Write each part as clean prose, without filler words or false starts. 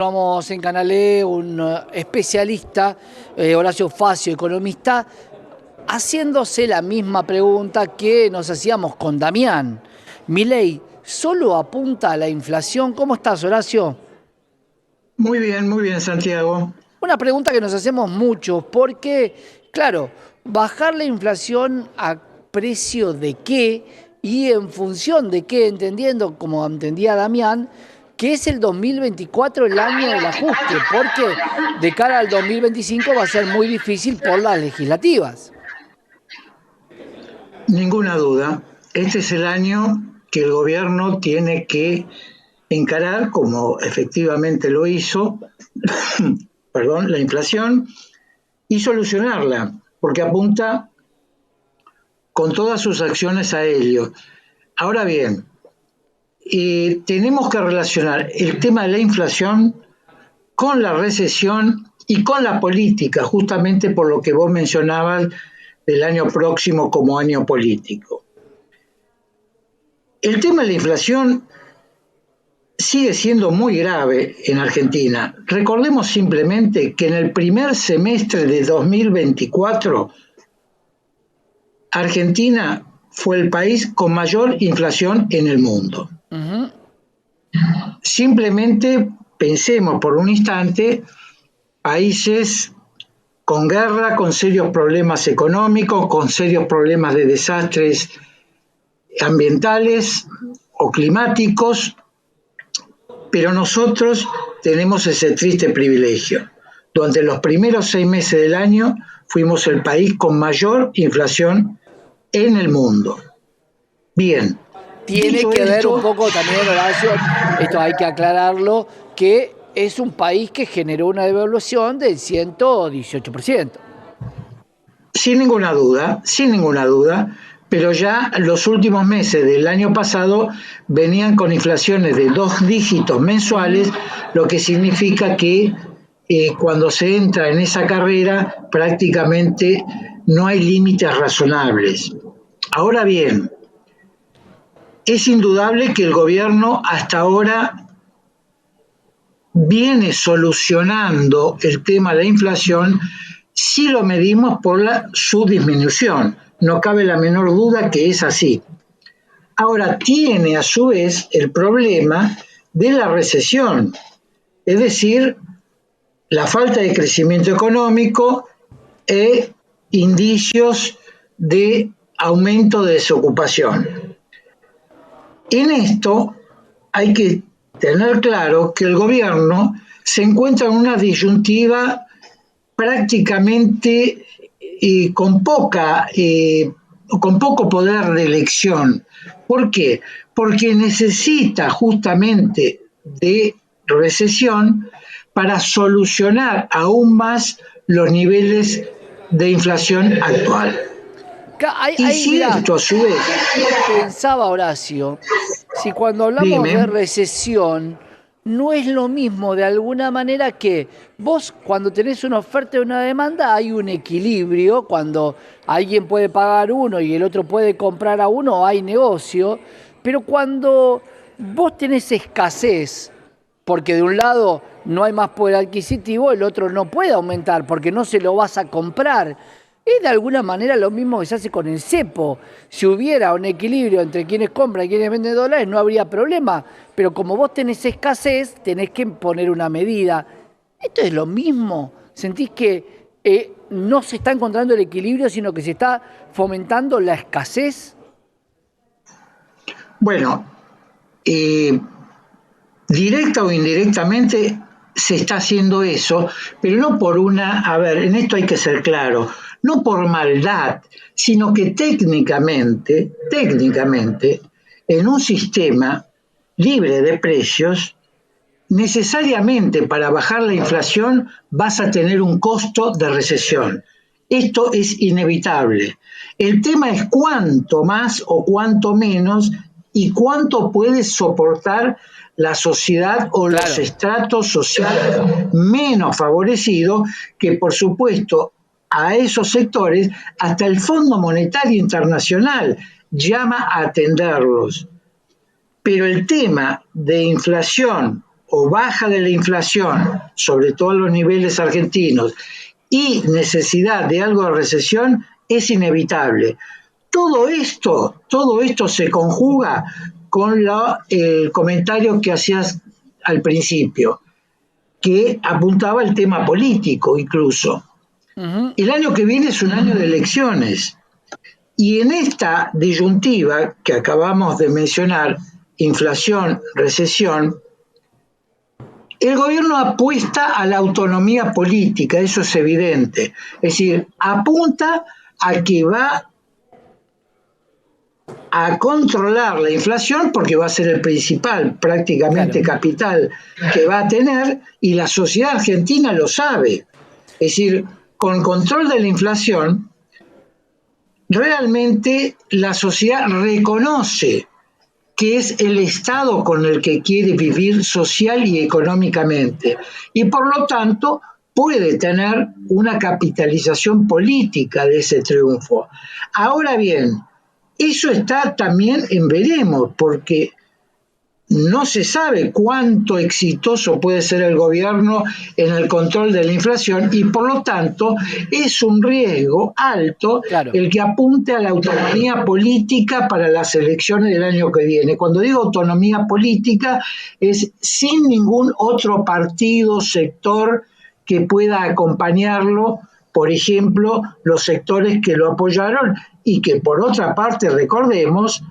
Vamos en Canal E, un especialista, Horacio Facio, economista, haciéndose la misma pregunta que nos hacíamos con Damián. Milei solo apunta a la inflación. ¿Cómo estás, Horacio? Muy bien, Santiago. Una pregunta que nos hacemos mucho, porque, claro, bajar la inflación a precio de qué y en función de qué, entendiendo, como entendía Damián, que es el 2024 el año del ajuste, porque de cara al 2025 va a ser muy difícil por las legislativas. Ninguna duda. Este es el año que el gobierno tiene que encarar, como efectivamente lo hizo, perdón, la inflación y solucionarla, porque apunta con todas sus acciones a ello. Ahora bien, tenemos que relacionar el tema de la inflación con la recesión y con la política, justamente por lo que vos mencionabas del año próximo como año político. El tema de la inflación sigue siendo muy grave en Argentina. Recordemos simplemente que en el primer semestre de 2024, Argentina fue el país con mayor inflación en el mundo. Uh-huh. Simplemente pensemos por un instante países con guerra, con serios problemas económicos, con serios problemas de desastres ambientales o climáticos, pero nosotros tenemos ese triste privilegio. Durante los primeros 6 meses del año fuimos el país con mayor inflación en el mundo. Bien, Tiene dicho que ver un esto, poco también, Horacio, esto hay que aclararlo, que es un país que generó una devaluación del 118%. sin ninguna duda, pero ya los últimos meses del año pasado venían con inflaciones de 2 dígitos mensuales, lo que significa que cuando se entra en esa carrera prácticamente no hay límites razonables. Ahora bien, es indudable que el gobierno hasta ahora viene solucionando el tema de la inflación si lo medimos por su disminución. No cabe la menor duda que es así. Ahora tiene a su vez el problema de la recesión, es decir, la falta de crecimiento económico e indicios de aumento de desocupación. En esto hay que tener claro que el gobierno se encuentra en una disyuntiva prácticamente con poco poder de elección. ¿Por qué? Porque necesita justamente de recesión para solucionar aún más los niveles de inflación actual. Y si Mirá, esto a su vez, pensaba Horacio, si cuando hablamos de dime, recesión, no es lo mismo de alguna manera que vos cuando tenés una oferta y una demanda hay un equilibrio, cuando alguien puede pagar uno y el otro puede comprar a uno, hay negocio, pero cuando vos tenés escasez, porque de un lado no hay más poder adquisitivo, el otro no puede aumentar porque no se lo vas a comprar. Es de alguna manera lo mismo que se hace con el cepo. Si hubiera un equilibrio entre quienes compran y quienes venden dólares, no habría problema. Pero como vos tenés escasez, tenés que poner una medida. Esto es lo mismo. ¿Sentís que no se está encontrando el equilibrio, sino que se está fomentando la escasez? bueno, eh, directa o indirectamente se está haciendo eso, pero no por a ver, en esto hay que ser claro, no por maldad, sino que técnicamente, en un sistema libre de precios, necesariamente para bajar la inflación vas a tener un costo de recesión. Esto es inevitable. El tema es cuánto más o cuánto menos y cuánto puede soportar la sociedad o los Claro. estratos sociales menos favorecidos, que por supuesto a esos sectores hasta el Fondo Monetario Internacional llama a atenderlos. Pero el tema de inflación o baja de la inflación, sobre todo en los niveles argentinos, y necesidad de algo de recesión, es inevitable. Todo esto se conjuga con el comentario que hacías al principio, que apuntaba al tema político incluso. El año que viene es un año de elecciones. Y en esta disyuntiva que acabamos de mencionar, inflación, recesión, el gobierno apuesta a la autonomía política, eso es evidente. Es decir, apunta a que va a controlar la inflación porque va a ser el principal, prácticamente capital que va a tener, y la sociedad argentina lo sabe. Es decir, con control de la inflación, realmente la sociedad reconoce que es el Estado con el que quiere vivir social y económicamente, y por lo tanto puede tener una capitalización política de ese triunfo. Ahora bien, eso está también en veremos, porque no se sabe cuánto exitoso puede ser el gobierno en el control de la inflación y por lo tanto es un riesgo alto el que apunte a la autonomía política para las elecciones del año que viene. Cuando digo autonomía política es sin ningún otro partido, sector que pueda acompañarlo, por ejemplo, los sectores que lo apoyaron y que por otra parte, recordemos,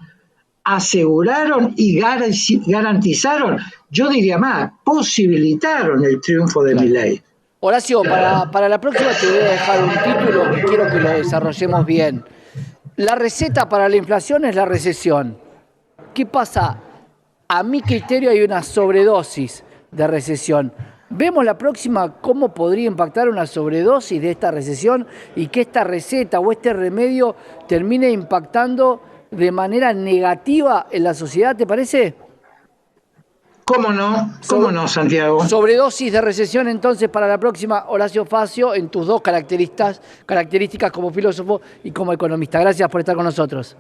aseguraron y garantizaron, yo diría más, posibilitaron el triunfo de Milei. Horacio, para la próxima te voy a dejar un título que quiero que lo desarrollemos bien. La receta para la inflación es la recesión. ¿Qué pasa? A mi criterio hay una sobredosis de recesión. Vemos la próxima cómo podría impactar una sobredosis de esta recesión y que esta receta o este remedio termine impactando de manera negativa en la sociedad, ¿te parece? ¿Cómo no, Santiago? Sobredosis de recesión entonces para la próxima, Horacio Facio, en tus dos características como filósofo y como economista. Gracias por estar con nosotros.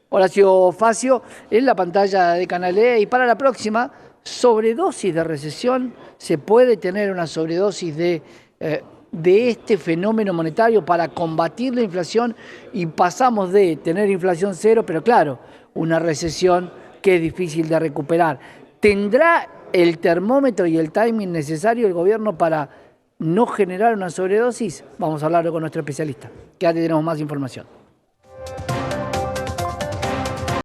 Horacio Facio en la pantalla de Canal E. Y para la próxima, sobredosis de recesión, se puede tener una sobredosis de este fenómeno monetario para combatir la inflación y pasamos de tener inflación cero, pero claro, una recesión que es difícil de recuperar. ¿Tendrá el termómetro y el timing necesario el gobierno para no generar una sobredosis? Vamos a hablarlo con nuestro especialista, que ya tenemos más información.